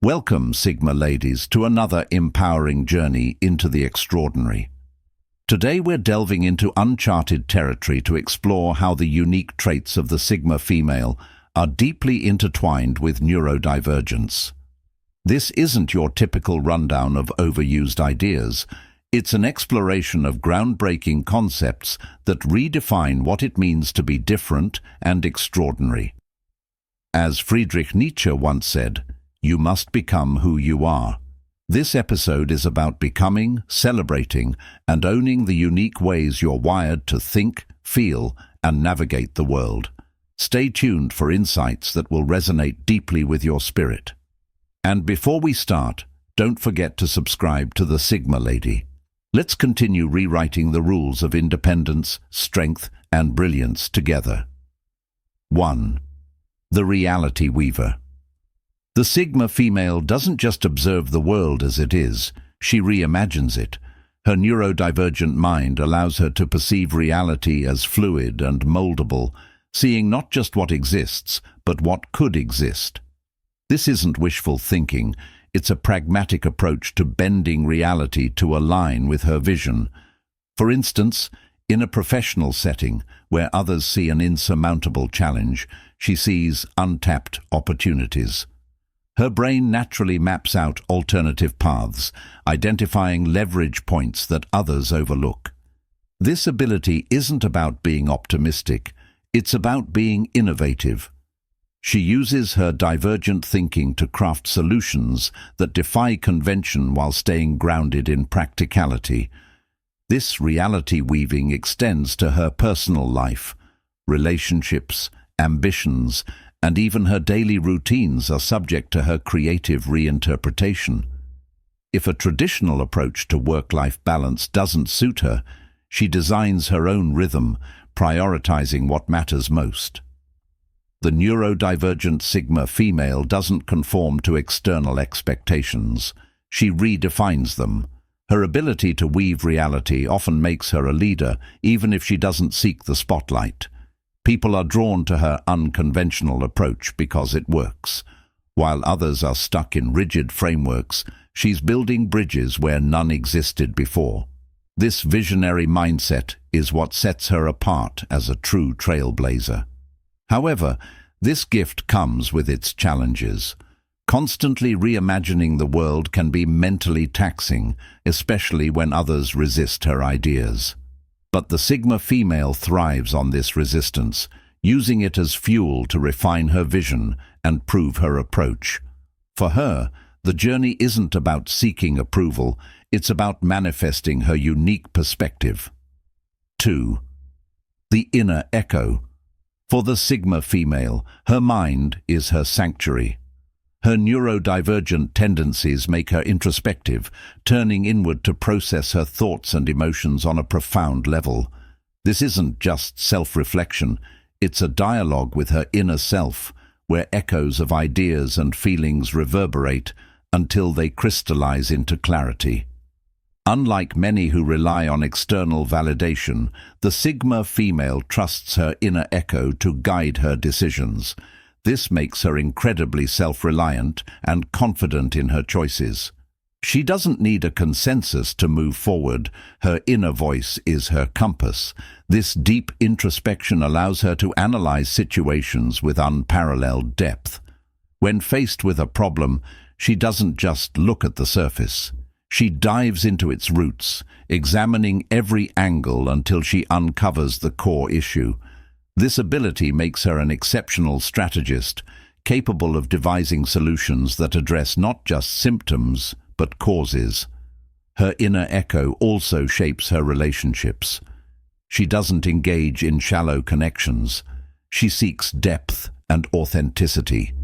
Welcome, Sigma ladies, to another empowering journey into the extraordinary. Today we're delving into uncharted territory to explore how the unique traits of the Sigma female are deeply intertwined with neurodivergence. This isn't your typical rundown of overused ideas. It's an exploration of groundbreaking concepts that redefine what it means to be different and extraordinary. As Friedrich Nietzsche once said, "You must become who you are." This episode is about becoming, celebrating, and owning the unique ways you're wired to think, feel, and navigate the world. Stay tuned for insights that will resonate deeply with your spirit. And before we start, don't forget to subscribe to the Sigma Lady. Let's continue rewriting the rules of independence, strength, and brilliance together. 1. The Reality Weaver. The Sigma female doesn't just observe the world as it is, she reimagines it. Her neurodivergent mind allows her to perceive reality as fluid and moldable, seeing not just what exists, but what could exist. This isn't wishful thinking, it's a pragmatic approach to bending reality to align with her vision. For instance, in a professional setting, where others see an insurmountable challenge, she sees untapped opportunities. Her brain naturally maps out alternative paths, identifying leverage points that others overlook. This ability isn't about being optimistic, it's about being innovative. She uses her divergent thinking to craft solutions that defy convention while staying grounded in practicality. This reality weaving extends to her personal life. Relationships, ambitions, and even her daily routines are subject to her creative reinterpretation. If a traditional approach to work-life balance doesn't suit her, she designs her own rhythm, prioritizing what matters most. The neurodivergent Sigma female doesn't conform to external expectations. She redefines them. Her ability to weave reality often makes her a leader, even if she doesn't seek the spotlight. People are drawn to her unconventional approach because it works. While others are stuck in rigid frameworks, she's building bridges where none existed before. This visionary mindset is what sets her apart as a true trailblazer. However, this gift comes with its challenges. Constantly reimagining the world can be mentally taxing, especially when others resist her ideas. But the Sigma female thrives on this resistance, using it as fuel to refine her vision and prove her approach. For her, the journey isn't about seeking approval, it's about manifesting her unique perspective. 2. The Inner Echo. For the Sigma female, her mind is her sanctuary. Her neurodivergent tendencies make her introspective, turning inward to process her thoughts and emotions on a profound level. This isn't just self-reflection, it's a dialogue with her inner self, where echoes of ideas and feelings reverberate until they crystallize into clarity. Unlike many who rely on external validation, the Sigma female trusts her inner echo to guide her decisions. This makes her incredibly self-reliant and confident in her choices. She doesn't need a consensus to move forward. Her inner voice is her compass. This deep introspection allows her to analyze situations with unparalleled depth. When faced with a problem, she doesn't just look at the surface. She dives into its roots, examining every angle until she uncovers the core issue. This ability makes her an exceptional strategist, capable of devising solutions that address not just symptoms, but causes. Her inner echo also shapes her relationships. She doesn't engage in shallow connections. She seeks depth and authenticity.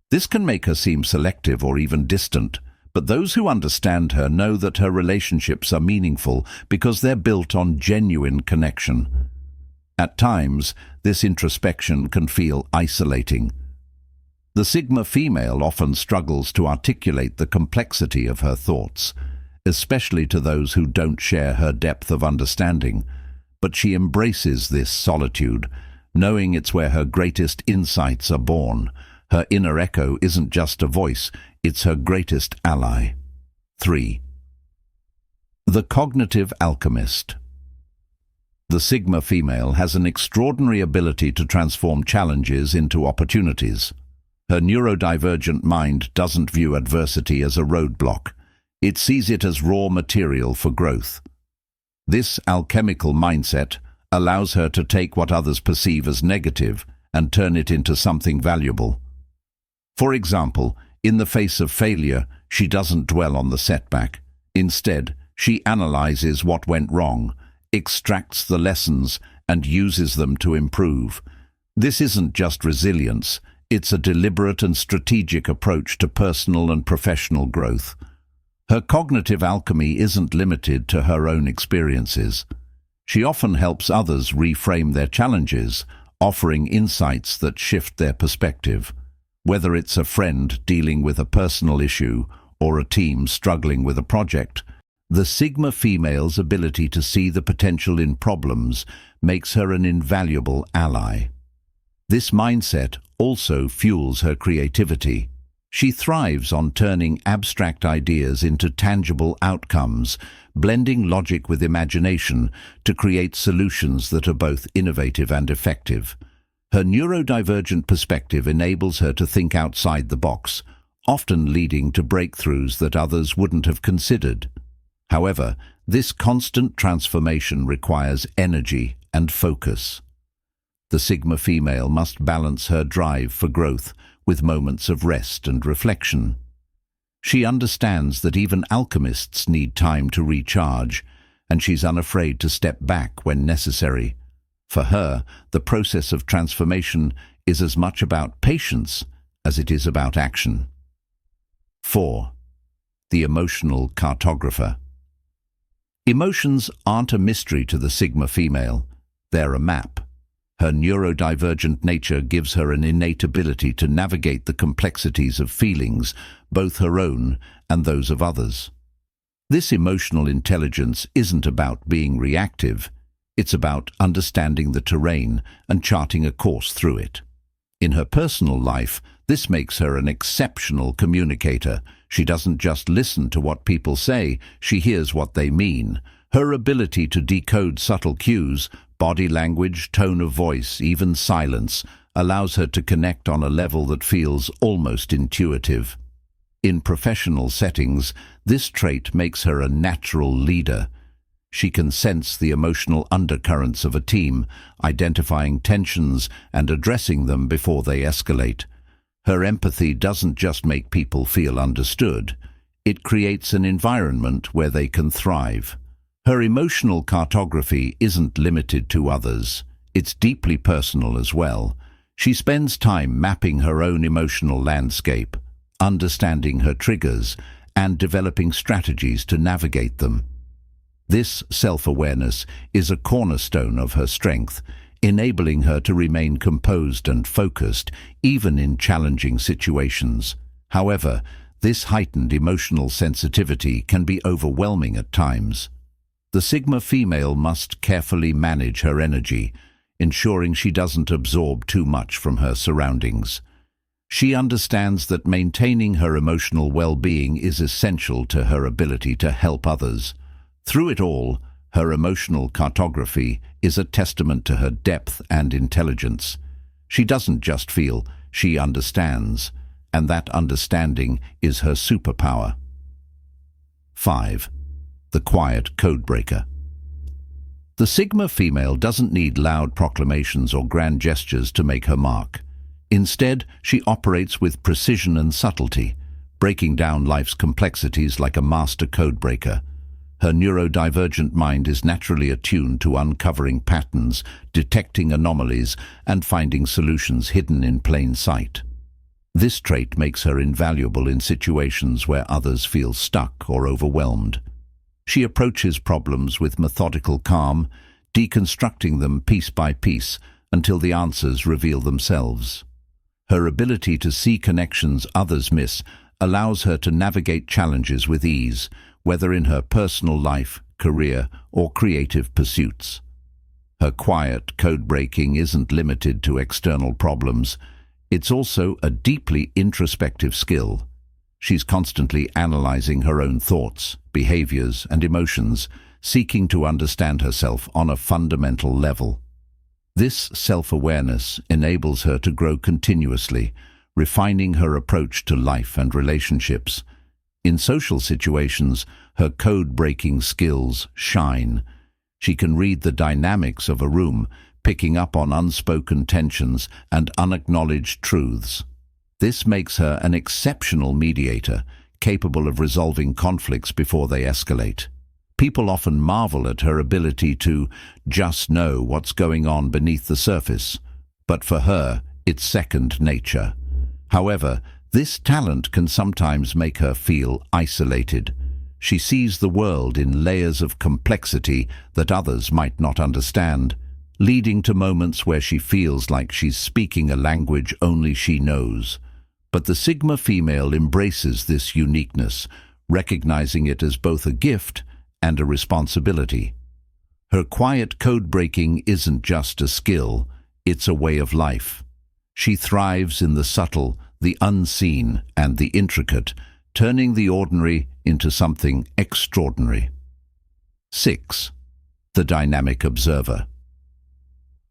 This can make her seem selective or even distant, but those who understand her know that her relationships are meaningful because they're built on genuine connection. At times, this introspection can feel isolating. The Sigma female often struggles to articulate the complexity of her thoughts, especially to those who don't share her depth of understanding. But she embraces this solitude, knowing it's where her greatest insights are born. Her inner echo isn't just a voice, It's her greatest ally. 3. The Cognitive Alchemist. The Sigma female has an extraordinary ability to transform challenges into opportunities. Her neurodivergent mind doesn't view adversity as a roadblock. It sees it as raw material for growth. This alchemical mindset allows her to take what others perceive as negative and turn it into something valuable. For example, in the face of failure, she doesn't dwell on the setback. Instead, she analyzes what went wrong, extracts the lessons, and uses them to improve. This isn't just resilience, it's a deliberate and strategic approach to personal and professional growth. Her cognitive alchemy isn't limited to her own experiences. She often helps others reframe their challenges, offering insights that shift their perspective. Whether it's a friend dealing with a personal issue or a team struggling with a project, the Sigma female's ability to see the potential in problems makes her an invaluable ally. This mindset also fuels her creativity. She thrives on turning abstract ideas into tangible outcomes, blending logic with imagination to create solutions that are both innovative and effective. Her neurodivergent perspective enables her to think outside the box, often leading to breakthroughs that others wouldn't have considered. However, this constant transformation requires energy and focus. The Sigma female must balance her drive for growth with moments of rest and reflection. She understands that even alchemists need time to recharge, and she's unafraid to step back when necessary. For her, the process of transformation is as much about patience as it is about action. 4. The Emotional Cartographer. Emotions aren't a mystery to the Sigma female, they're a map. Her neurodivergent nature gives her an innate ability to navigate the complexities of feelings, both her own and those of others. This emotional intelligence isn't about being reactive, it's about understanding the terrain and charting a course through it. In her personal life, this makes her an exceptional communicator. She doesn't just listen to what people say, she hears what they mean. Her ability to decode subtle cues, body language, tone of voice, even silence, allows her to connect on a level that feels almost intuitive. In professional settings, this trait makes her a natural leader. She can sense the emotional undercurrents of a team, identifying tensions and addressing them before they escalate. Her empathy doesn't just make people feel understood, it creates an environment where they can thrive. Her emotional cartography isn't limited to others, it's deeply personal as well. She spends time mapping her own emotional landscape, understanding her triggers, and developing strategies to navigate them. This self-awareness is a cornerstone of her strength, enabling her to remain composed and focused, even in challenging situations. However, this heightened emotional sensitivity can be overwhelming at times. The Sigma female must carefully manage her energy, ensuring she doesn't absorb too much from her surroundings. She understands that maintaining her emotional well-being is essential to her ability to help others. Through it all, her emotional cartography is a testament to her depth and intelligence. She doesn't just feel, she understands, and that understanding is her superpower. 5. The Quiet Codebreaker. The Sigma female doesn't need loud proclamations or grand gestures to make her mark. Instead, she operates with precision and subtlety, breaking down life's complexities like a master codebreaker. Her neurodivergent mind is naturally attuned to uncovering patterns, detecting anomalies, and finding solutions hidden in plain sight. This trait makes her invaluable in situations where others feel stuck or overwhelmed. She approaches problems with methodical calm, deconstructing them piece by piece until the answers reveal themselves. Her ability to see connections others miss allows her to navigate challenges with ease, whether in her personal life, career, or creative pursuits. Her quiet code-breaking isn't limited to external problems. It's also a deeply introspective skill. She's constantly analyzing her own thoughts, behaviors, and emotions, seeking to understand herself on a fundamental level. This self-awareness enables her to grow continuously, refining her approach to life and relationships. In social situations, her code-breaking skills shine. She can read the dynamics of a room, picking up on unspoken tensions and unacknowledged truths. This makes her an exceptional mediator, capable of resolving conflicts before they escalate. People often marvel at her ability to just know what's going on beneath the surface, but for her, it's second nature. However, this talent can sometimes make her feel isolated. She sees the world in layers of complexity that others might not understand, leading to moments where she feels like she's speaking a language only she knows. But the Sigma female embraces this uniqueness, recognizing it as both a gift and a responsibility. Her quiet code-breaking isn't just a skill, it's a way of life. She thrives in the subtle, the unseen, and the intricate, turning the ordinary into something extraordinary. 6. The dynamic observer.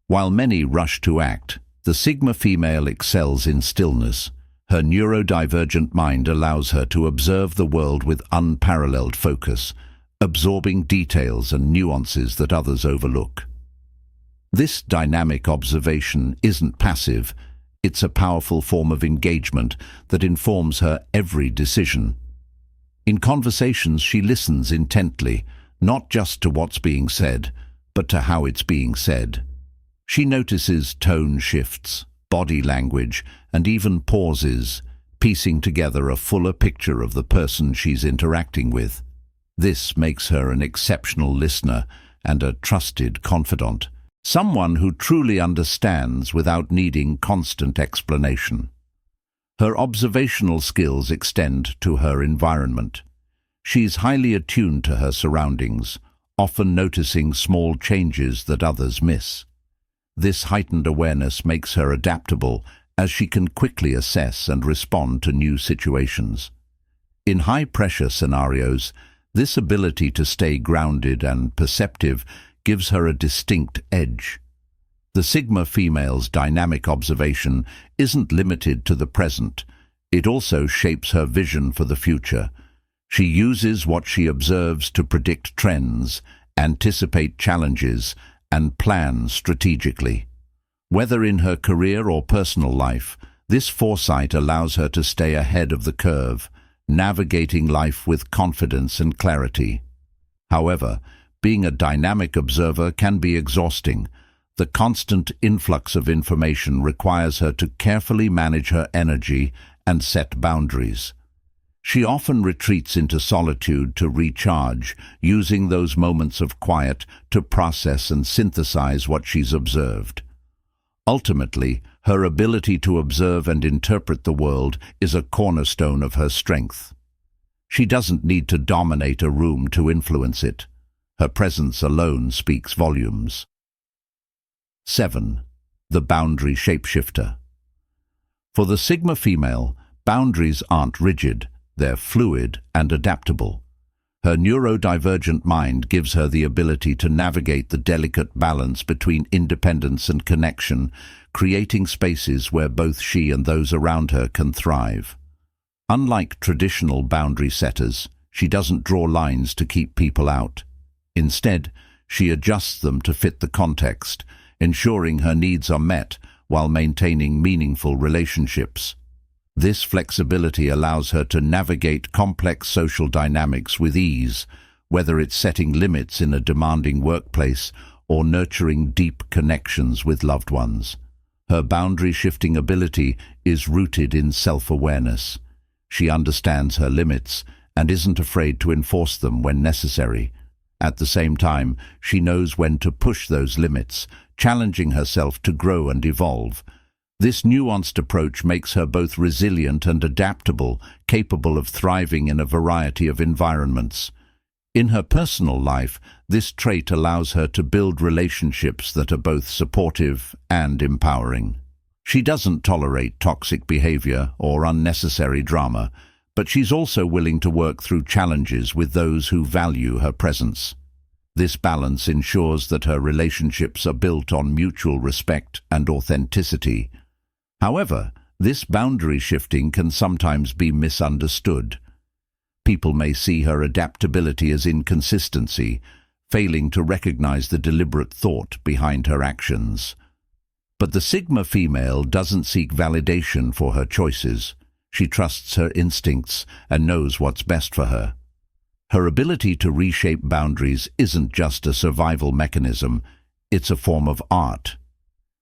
While many rush to act, the Sigma female excels in stillness. Her neurodivergent mind allows her to observe the world with unparalleled focus, absorbing details and nuances that others overlook. This dynamic observation isn't passive, it's a powerful form of engagement that informs her every decision. In conversations, she listens intently, not just to what's being said, but to how it's being said. She notices tone shifts, body language, and even pauses, piecing together a fuller picture of the person she's interacting with. This makes her an exceptional listener and a trusted confidant, someone who truly understands without needing constant explanation. Her observational skills extend to her environment. She's highly attuned to her surroundings, often noticing small changes that others miss. This heightened awareness makes her adaptable, as she can quickly assess and respond to new situations. In high-pressure scenarios, this ability to stay grounded and perceptive gives her a distinct edge. The Sigma female's dynamic observation isn't limited to the present. It also shapes her vision for the future. She uses what she observes to predict trends, anticipate challenges, and plan strategically. Whether in her career or personal life, this foresight allows her to stay ahead of the curve, navigating life with confidence and clarity. However, being a dynamic observer can be exhausting. The constant influx of information requires her to carefully manage her energy and set boundaries. She often retreats into solitude to recharge, using those moments of quiet to process and synthesize what she's observed. Ultimately, her ability to observe and interpret the world is a cornerstone of her strength. She doesn't need to dominate a room to influence it. Her presence alone speaks volumes. 7. The boundary shapeshifter. For the Sigma female, boundaries aren't rigid, they're fluid and adaptable. Her neurodivergent mind gives her the ability to navigate the delicate balance between independence and connection, creating spaces where both she and those around her can thrive. Unlike traditional boundary setters, she doesn't draw lines to keep people out. Instead, she adjusts them to fit the context, ensuring her needs are met while maintaining meaningful relationships. This flexibility allows her to navigate complex social dynamics with ease, whether it's setting limits in a demanding workplace or nurturing deep connections with loved ones. Her boundary-shifting ability is rooted in self-awareness. She understands her limits and isn't afraid to enforce them when necessary. At the same time, she knows when to push those limits, challenging herself to grow and evolve. This nuanced approach makes her both resilient and adaptable, capable of thriving in a variety of environments. In her personal life, this trait allows her to build relationships that are both supportive and empowering. She doesn't tolerate toxic behavior or unnecessary drama, but she's also willing to work through challenges with those who value her presence. This balance ensures that her relationships are built on mutual respect and authenticity. However, this boundary shifting can sometimes be misunderstood. People may see her adaptability as inconsistency, failing to recognize the deliberate thought behind her actions. But the Sigma female doesn't seek validation for her choices. She trusts her instincts and knows what's best for her. Her ability to reshape boundaries isn't just a survival mechanism, it's a form of art.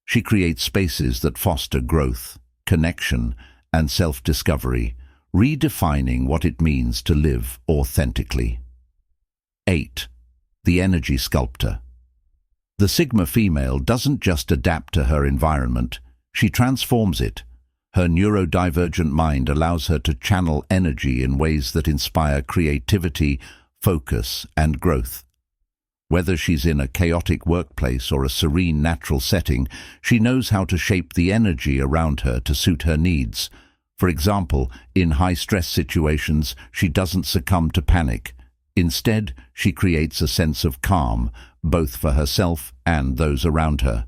She creates spaces that foster growth, connection, and self-discovery, redefining what it means to live authentically. 8. The Energy Sculptor. The Sigma female doesn't just adapt to her environment, she transforms it. Her neurodivergent mind allows her to channel energy in ways that inspire creativity, focus, and growth. Whether she's in a chaotic workplace or a serene natural setting, she knows how to shape the energy around her to suit her needs. For example, in high-stress situations, she doesn't succumb to panic. Instead, she creates a sense of calm, both for herself and those around her.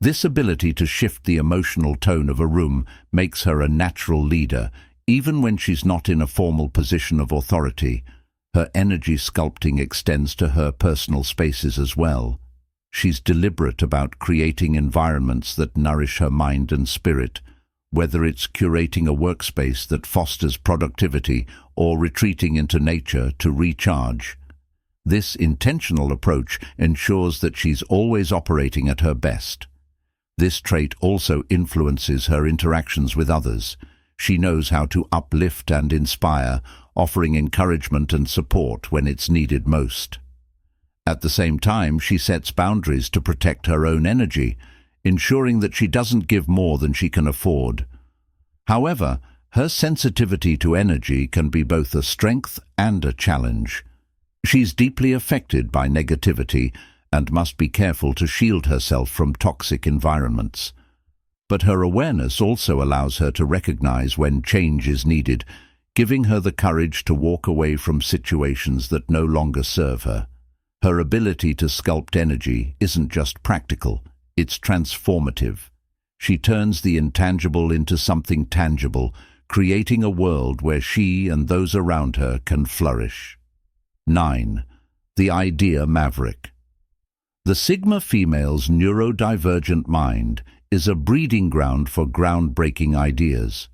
This ability to shift the emotional tone of a room makes her a natural leader, even when she's not in a formal position of authority. Her energy sculpting extends to her personal spaces as well. She's deliberate about creating environments that nourish her mind and spirit, whether it's curating a workspace that fosters productivity or retreating into nature to recharge. This intentional approach ensures that she's always operating at her best. This trait also influences her interactions with others. She knows how to uplift and inspire, offering encouragement and support when it's needed most. At the same time, she sets boundaries to protect her own energy, ensuring that she doesn't give more than she can afford. However, her sensitivity to energy can be both a strength and a challenge. She's deeply affected by negativity and must be careful to shield herself from toxic environments. But her awareness also allows her to recognize when change is needed, giving her the courage to walk away from situations that no longer serve her. Her ability to sculpt energy isn't just practical, it's transformative. She turns the intangible into something tangible, creating a world where she and those around her can flourish. 9. The Idea Maverick. The Sigma female's neurodivergent mind is a breeding ground for groundbreaking ideas.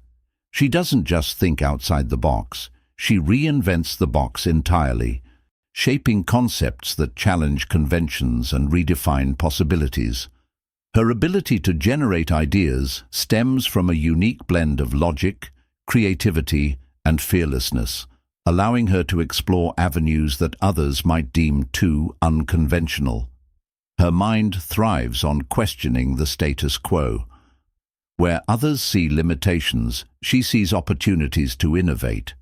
She doesn't just think outside the box, she reinvents the box entirely, shaping concepts that challenge conventions and redefine possibilities. Her ability to generate ideas stems from a unique blend of logic, creativity, and fearlessness, allowing her to explore avenues that others might deem too unconventional. Her mind thrives on questioning the status quo. Where others see limitations, she sees opportunities to innovate.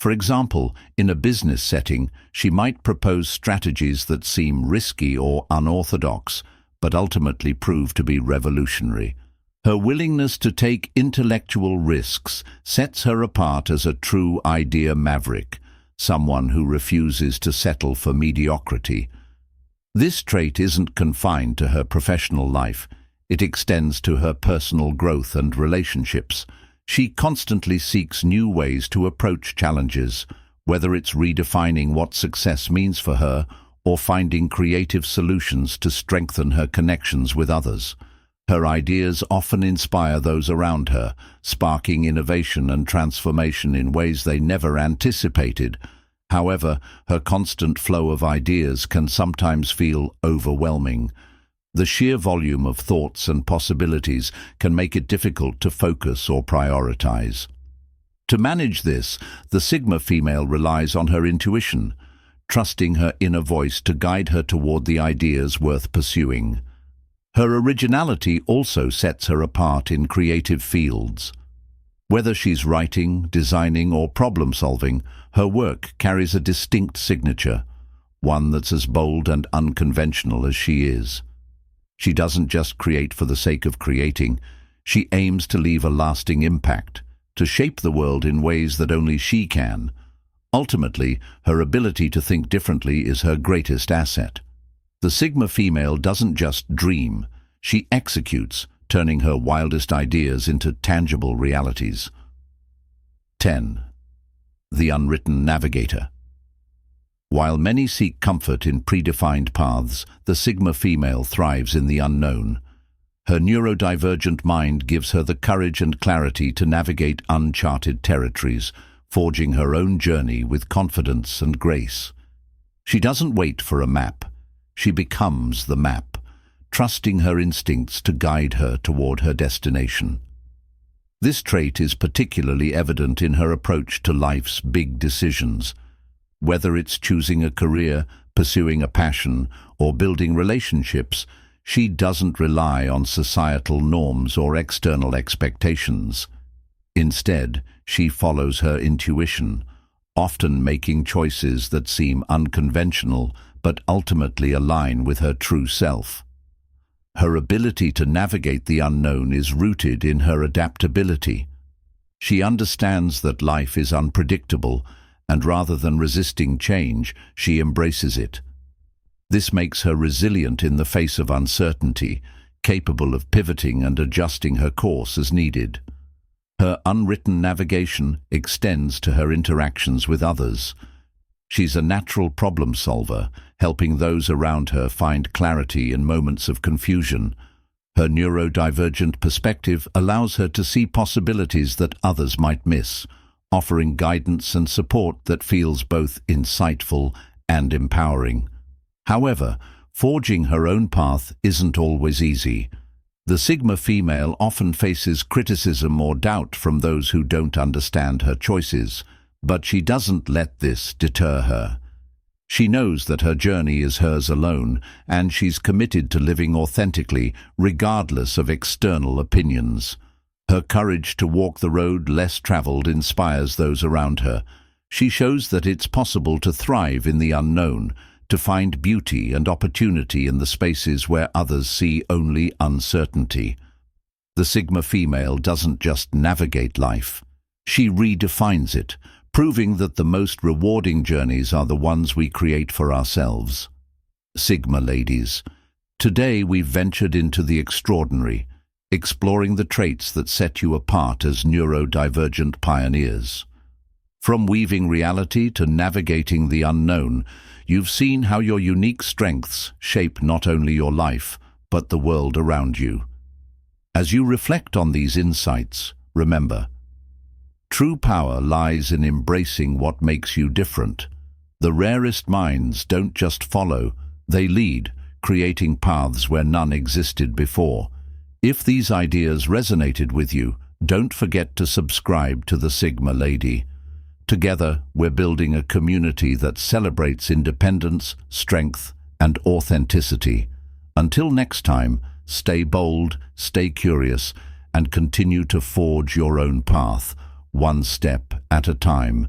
For example, in a business setting, she might propose strategies that seem risky or unorthodox, but ultimately prove to be revolutionary. Her willingness to take intellectual risks sets her apart as a true idea maverick, someone who refuses to settle for mediocrity. This trait isn't confined to her professional life. It extends to her personal growth and relationships. She constantly seeks new ways to approach challenges, whether it's redefining what success means for her or finding creative solutions to strengthen her connections with others. Her ideas often inspire those around her, sparking innovation and transformation in ways they never anticipated. However, her constant flow of ideas can sometimes feel overwhelming. The sheer volume of thoughts and possibilities can make it difficult to focus or prioritize. To manage this, the Sigma female relies on her intuition, trusting her inner voice to guide her toward the ideas worth pursuing. Her originality also sets her apart in creative fields. Whether she's writing, designing, or problem-solving, her work carries a distinct signature, one that's as bold and unconventional as she is. She doesn't just create for the sake of creating, she aims to leave a lasting impact, to shape the world in ways that only she can. Ultimately, her ability to think differently is her greatest asset. The Sigma female doesn't just dream, she executes, turning her wildest ideas into tangible realities. 10. The Unwritten Navigator. While many seek comfort in predefined paths, the Sigma female thrives in the unknown. Her neurodivergent mind gives her the courage and clarity to navigate uncharted territories, forging her own journey with confidence and grace. She doesn't wait for a map. She becomes the map, trusting her instincts to guide her toward her destination. This trait is particularly evident in her approach to life's big decisions. Whether it's choosing a career, pursuing a passion, or building relationships, she doesn't rely on societal norms or external expectations. Instead, she follows her intuition, often making choices that seem unconventional but ultimately align with her true self. Her ability to navigate the unknown is rooted in her adaptability. She understands that life is unpredictable, and rather than resisting change, she embraces it. This makes her resilient in the face of uncertainty, capable of pivoting and adjusting her course as needed. Her unwritten navigation extends to her interactions with others. She's a natural problem solver, helping those around her find clarity in moments of confusion. Her neurodivergent perspective allows her to see possibilities that others might miss, offering guidance and support that feels both insightful and empowering. However, forging her own path isn't always easy. The Sigma female often faces criticism or doubt from those who don't understand her choices, but she doesn't let this deter her. She knows that her journey is hers alone, and she's committed to living authentically, regardless of external opinions. Her courage to walk the road less traveled inspires those around her. She shows that it's possible to thrive in the unknown, to find beauty and opportunity in the spaces where others see only uncertainty. The Sigma female doesn't just navigate life. She redefines it, proving that the most rewarding journeys are the ones we create for ourselves. Sigma ladies, today we've ventured into the extraordinary, exploring the traits that set you apart as neurodivergent pioneers. From weaving reality to navigating the unknown, you've seen how your unique strengths shape not only your life, but the world around you. As you reflect on these insights, remember, true power lies in embracing what makes you different. The rarest minds don't just follow, they lead, creating paths where none existed before. If these ideas resonated with you, don't forget to subscribe to the Sigma Lady. Together, we're building a community that celebrates independence, strength, and authenticity. Until next time, stay bold, stay curious, and continue to forge your own path, one step at a time.